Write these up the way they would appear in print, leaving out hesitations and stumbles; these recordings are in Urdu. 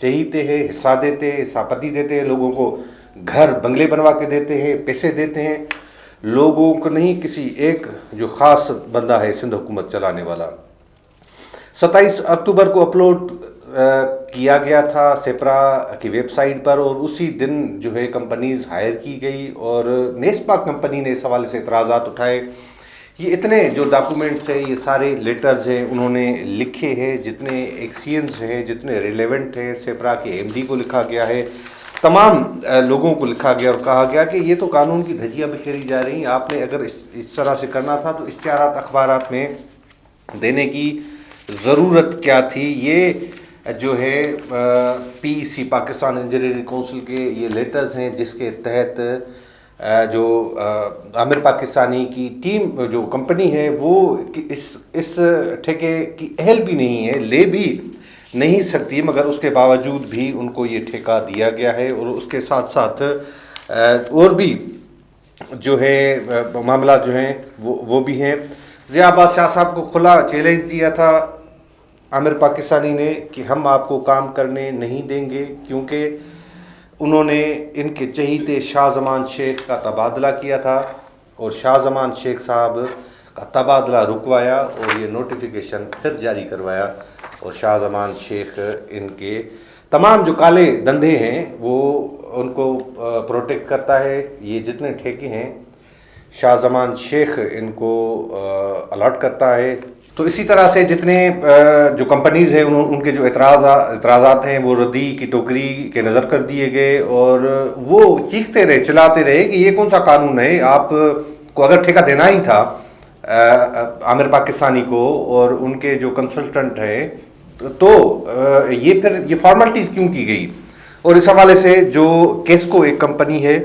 چہیتے ہیں، حصہ دیتے ہیں، حصہ پتی دیتے ہیں، لوگوں کو گھر بنگلے بنوا کے دیتے ہیں، پیسے دیتے ہیں، لوگوں کو نہیں، کسی ایک جو خاص بندہ ہے سندھ حکومت چلانے والا۔ 27 اکتوبر کو اپلوڈ کیا گیا تھا سیپرا کی ویب سائٹ پر، اور اسی دن جو ہے کمپنیز ہائر کی گئی، اور نیسپا کمپنی نے اس حوالے سے اعتراضات اٹھائے۔ یہ اتنے جو ڈاکومنٹس ہیں، یہ سارے لیٹرز ہیں، انہوں نے لکھے ہیں، جتنے ایکسچینج ہیں، جتنے ریلیونٹ ہیں، سیپرا کے ایم ڈی کو لکھا گیا ہے، تمام لوگوں کو لکھا گیا اور کہا گیا کہ یہ تو قانون کی دھجیاں بکھیری جا رہی ہیں، آپ نے اگر اس طرح سے کرنا تھا تو اشتہارات اخبارات میں دینے کی ضرورت کیا تھی۔ یہ جو ہے پی سی پاکستان انجینئرنگ کونسل کے یہ لیٹرز ہیں، جس کے تحت جو عامر پاکستانی کی ٹیم جو کمپنی ہے وہ اس ٹھیکے کی اہل بھی نہیں ہے، لے بھی نہیں سکتی، مگر اس کے باوجود بھی ان کو یہ ٹھیکہ دیا گیا ہے، اور اس کے ساتھ ساتھ اور بھی جو ہے معاملات جو ہیں وہ بھی ہیں۔ ضیاء عباس شاہ صاحب کو کھلا چیلنج دیا تھا عامر پاکستانی نے کہ ہم آپ کو کام کرنے نہیں دیں گے، کیونکہ انہوں نے ان کے چہیتے شاہ زمان شیخ کا تبادلہ کیا تھا، اور شاہ زمان شیخ صاحب کا تبادلہ رکوایا اور یہ نوٹیفیکیشن پھر جاری کروایا، اور شاہ زمان شیخ ان کے تمام جو کالے دندے ہیں وہ ان کو پروٹیکٹ کرتا ہے۔ یہ جتنے ٹھیکے ہیں شاہ زمان شیخ ان کو الاٹ کرتا ہے۔ تو اسی طرح سے جتنے جو کمپنیز ہیں ان کے جو اعتراضات ہیں وہ ردی کی ٹوکری کے نظر کر دیے گئے، اور وہ چیختے رہے، چلاتے رہے کہ یہ کون سا قانون ہے، آپ کو اگر ٹھیکہ دینا ہی تھا عامر پاکستانی کو اور ان کے جو کنسلٹنٹ ہیں تو یہ پھر یہ فارملٹیز کیوں کی گئی۔ اور اس حوالے سے جو کیسکو ایک کمپنی ہے،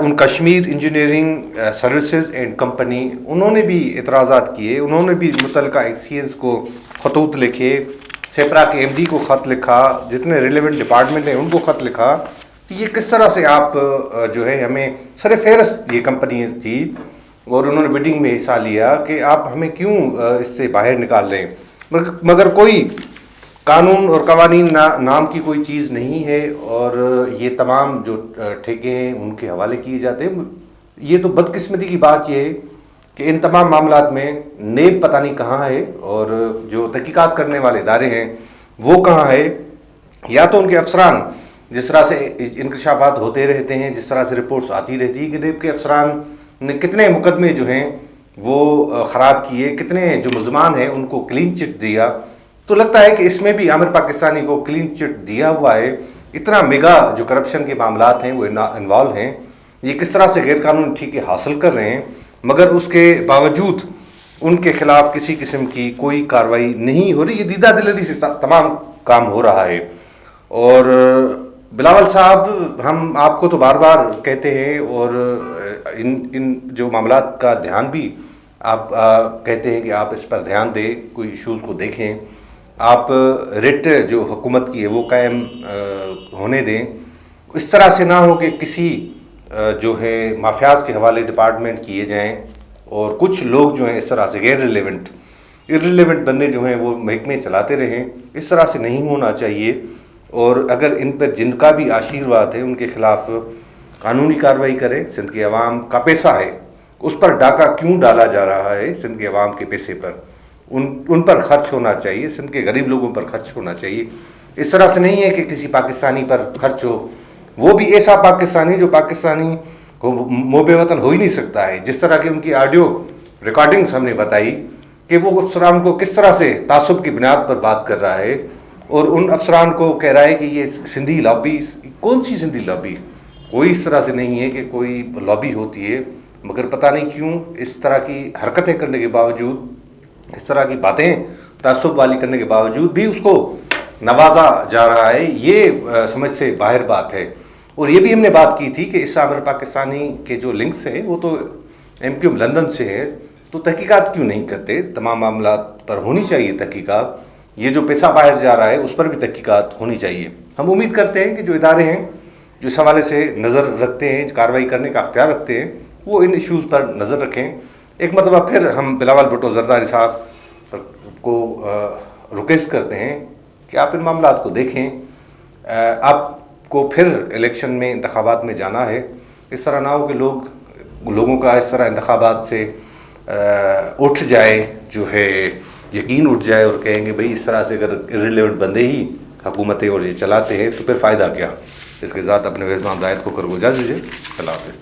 ان Kashmir engineering services and company, انہوں نے بھی اعتراضات کیے، انہوں نے بھی متعلقہ ایکسچینج کو خطوط لکھے، سیپرا کے ایم ڈی کو خط لکھا، جتنے ریلیونٹ ڈپارٹمنٹ ہیں ان کو خط لکھا کہ یہ کس طرح سے آپ جو ہے ہمیں سر فہرست یہ کمپنیز تھی اور انہوں نے بیڈنگ میں حصہ لیا کہ آپ ہمیں کیوں اس سے باہر نکال رہے ہیں، مگر کوئی قانون اور قوانین نام کی کوئی چیز نہیں ہے، اور یہ تمام جو ٹھیکے ہیں ان کے حوالے کیے جاتے ہیں۔ یہ تو بدقسمتی کی بات یہ ہے کہ ان تمام معاملات میں نیب پتہ نہیں کہاں ہے، اور جو تحقیقات کرنے والے ادارے ہیں وہ کہاں ہے، یا تو ان کے افسران جس طرح سے انکشافات ہوتے رہتے ہیں، جس طرح سے رپورٹس آتی رہتی ہیں کہ نیب کے افسران نے کتنے مقدمے جو ہیں وہ خراب کیے، کتنے جو ملزمان ہیں ان کو کلین چٹ دیا، تو لگتا ہے کہ اس میں بھی عامر پاکستانی کو کلین چٹ دیا ہوا ہے۔ اتنا میگا جو کرپشن کے معاملات ہیں وہ انوالو ہیں، یہ کس طرح سے غیر قانونی ٹھیکے حاصل کر رہے ہیں، مگر اس کے باوجود ان کے خلاف کسی قسم کی کوئی کارروائی نہیں ہو رہی، یہ دیدہ دلری سے تمام کام ہو رہا ہے۔ اور بلاول صاحب، ہم آپ کو تو بار بار کہتے ہیں، اور ان جو معاملات کا دھیان بھی آپ کہتے ہیں کہ آپ اس پر دھیان دیں، کوئی ایشوز کو دیکھیں، آپ ریٹ جو حکومت کی ہے وہ قائم ہونے دیں، اس طرح سے نہ ہو کہ کسی جو ہے مافیاز کے حوالے ڈپارٹمنٹ کیے جائیں، اور کچھ لوگ جو ہیں اس طرح سے غیر ریلیونٹ بندے جو ہیں وہ محکمے چلاتے رہیں، اس طرح سے نہیں ہونا چاہیے۔ اور اگر ان پر جن کا بھی آشیرواد ہے ان کے خلاف قانونی کارروائی کرے۔ سندھ کے عوام کا پیسہ ہے، اس پر ڈاکہ کیوں ڈالا جا رہا ہے؟ سندھ کے عوام کے پیسے پر ان پر خرچ ہونا چاہیے، سندھ کے غریب لوگوں پر خرچ ہونا چاہیے۔ اس طرح سے نہیں ہے کہ کسی پاکستانی پر خرچ ہو، وہ بھی ایسا پاکستانی جو پاکستانی کو محب وطن ہو ہی نہیں سکتا ہے۔ جس طرح کی ان کی آڈیو ریکارڈنگز ہم نے بتائی کہ وہ افسران کو کس طرح سے تعصب کی بنیاد پر بات کر رہا ہے، اور ان افسران کو کہہ رہا ہے کہ یہ سندھی لابی، کون سی سندھی لابی؟ کوئی اس طرح سے نہیں ہے کہ کوئی لابی ہوتی ہے، مگر پتہ نہیں کیوں اس طرح کی حرکتیں کرنے کے باوجود، اس طرح کی باتیں تعصب والی کرنے کے باوجود بھی اس کو نوازا جا رہا ہے، یہ سمجھ سے باہر بات ہے۔ اور یہ بھی ہم نے بات کی تھی کہ اس عامر پاکستانی کے جو لنکس ہیں وہ تو ایم کیو ایم لندن سے ہیں، تو تحقیقات کیوں نہیں کرتے؟ تمام معاملات پر ہونی چاہیے تحقیقات، یہ جو پیسہ باہر جا رہا ہے اس پر بھی تحقیقات ہونی چاہیے۔ ہم امید کرتے ہیں کہ جو ادارے ہیں جو اس حوالے سے نظر رکھتے ہیں، کارروائی کرنے کا اختیار رکھتے ہیں، وہ ان ایشوز پر نظر رکھیں۔ ایک مرتبہ پھر ہم بلاول بھٹو زرداری صاحب کو ریکویسٹ کرتے ہیں کہ آپ ان معاملات کو دیکھیں، آپ کو پھر الیکشن میں انتخابات میں جانا ہے. اس طرح نہ ہو کہ لوگوں کا اس طرح انتخابات سے اٹھ جائے جو ہے یقین اٹھ جائے اور کہیں گے بھئی اس طرح سے اگر ریلیونٹ بندے ہی حکومتیں اور یہ چلاتے ہیں تو پھر فائدہ کیا. اس کے ذات اپنے میزبان زاہد کو کر گزار دیجیے. اللہ حافظ.